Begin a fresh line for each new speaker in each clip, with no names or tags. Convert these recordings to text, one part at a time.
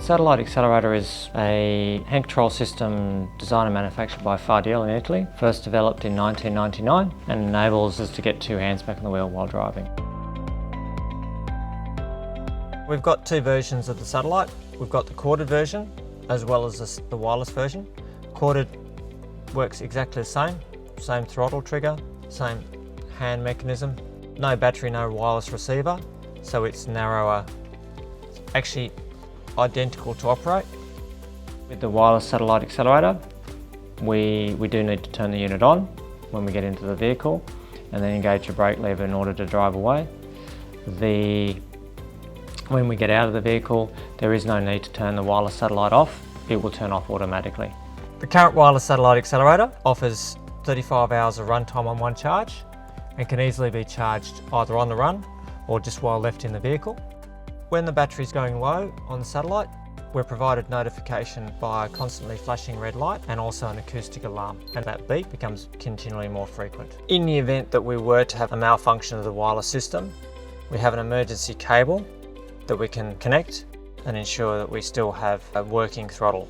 Satellite Accelerator is a hand control system designed and manufactured by Fadiel in Italy, first developed in 1999 and enables us to get two hands back on the wheel while driving. We've got two versions of the Satellite. We've got the corded version as well as the wireless version. Corded works exactly the same throttle trigger, same hand mechanism, no battery, no wireless receiver, so it's narrower, actually identical to operate. With the wireless Satellite Accelerator, we do need to turn the unit on when we get into the vehicle and then engage the brake lever in order to drive away. When we get out of the vehicle, there is no need to turn the wireless satellite off. It will turn off automatically. The current wireless Satellite Accelerator offers 35 hours of runtime on one charge and can easily be charged either on the run or just while left in the vehicle. When the battery is going low on the satellite, we're provided notification by a constantly flashing red light and also an acoustic alarm, and that beep becomes continually more frequent. In the event that we were to have a malfunction of the wireless system, we have an emergency cable that we can connect and ensure that we still have a working throttle.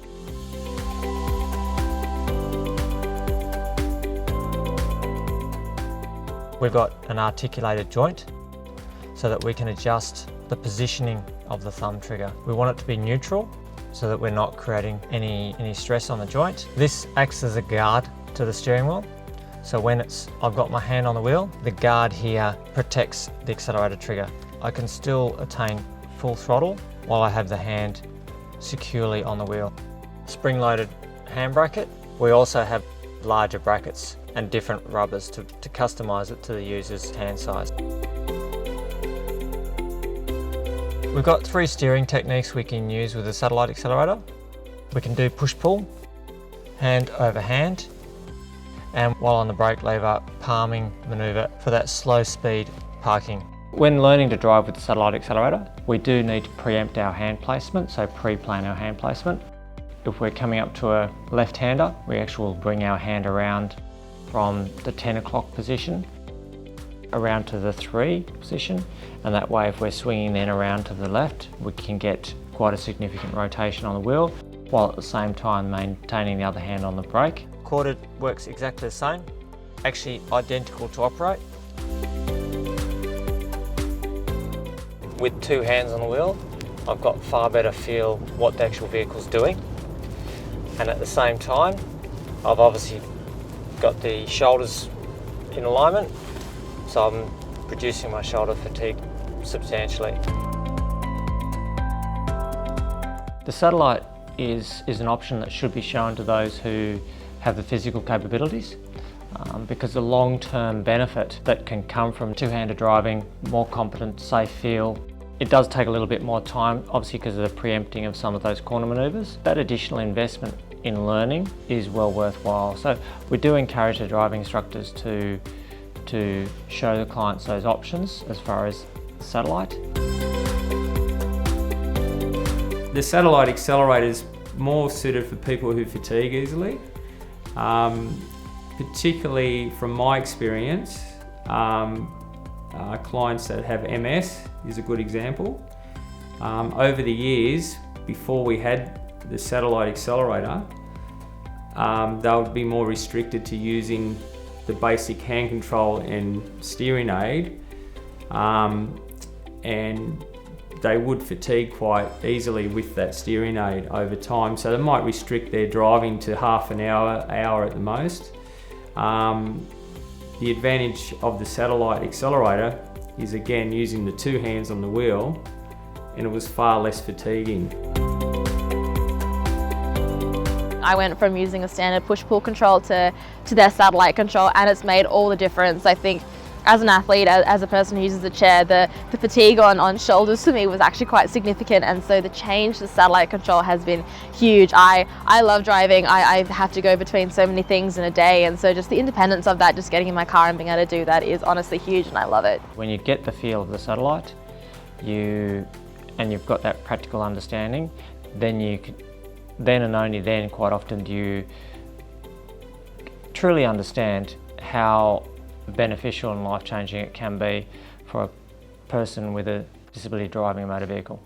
We've got an articulated joint so that we can adjust the positioning of the thumb trigger. We want it to be neutral so that we're not creating any stress on the joint. This acts as a guard to the steering wheel. So when I've got my hand on the wheel, the guard here protects the accelerator trigger. I can still attain full throttle while I have the hand securely on the wheel. Spring-loaded hand bracket. We also have larger brackets and different rubbers to customize it to the user's hand size. We've got three steering techniques we can use with the Satellite Accelerator. We can do push-pull, hand over hand, and while on the brake lever, palming maneuver for that slow speed parking. When learning to drive with the Satellite Accelerator, we do need to preempt our hand placement, so pre-plan our hand placement. If we're coming up to a left-hander, we actually will bring our hand around from the 10 o'clock position around to the 3 position, and that way if we're swinging then around to the left, we can get quite a significant rotation on the wheel while at the same time maintaining the other hand on the brake. Corded works exactly the same, actually identical to operate. With two hands on the wheel, I've got far better feel what the actual vehicle's doing, and at the same time I've obviously got the shoulders in alignment, so I'm reducing my shoulder fatigue substantially. The Satellite is an option that should be shown to those who have the physical capabilities, because the long-term benefit that can come from two-handed driving, more competent, safe feel. It does take a little bit more time, obviously because of the preempting of some of those corner manoeuvres. That additional investment in learning is well worthwhile. So we do encourage the driving instructors to show the clients those options as far as the Satellite.
The Satellite Accelerator is more suited for people who fatigue easily. Particularly from my experience, clients that have MS is a good example. Over the years, before we had the Satellite Accelerator, they would be more restricted to using the basic hand control and steering aid, and they would fatigue quite easily with that steering aid over time, so they might restrict their driving to half an hour at the most. The advantage of the Satellite Accelerator is again using the two hands on the wheel, and it was far less fatiguing.
I went from using a standard push-pull control to their satellite control, and it's made all the difference. I think as an athlete, as a person who uses a chair, the fatigue on shoulders for me was actually quite significant, and so the change to satellite control has been huge. I love driving. I have to go between so many things in a day, and so just the independence of that, just getting in my car and being able to do that is honestly huge, and I love it.
When you get the feel of the Satellite, you've got that practical understanding, then and only then quite often do you truly understand how beneficial and life-changing it can be for a person with a disability driving a motor vehicle.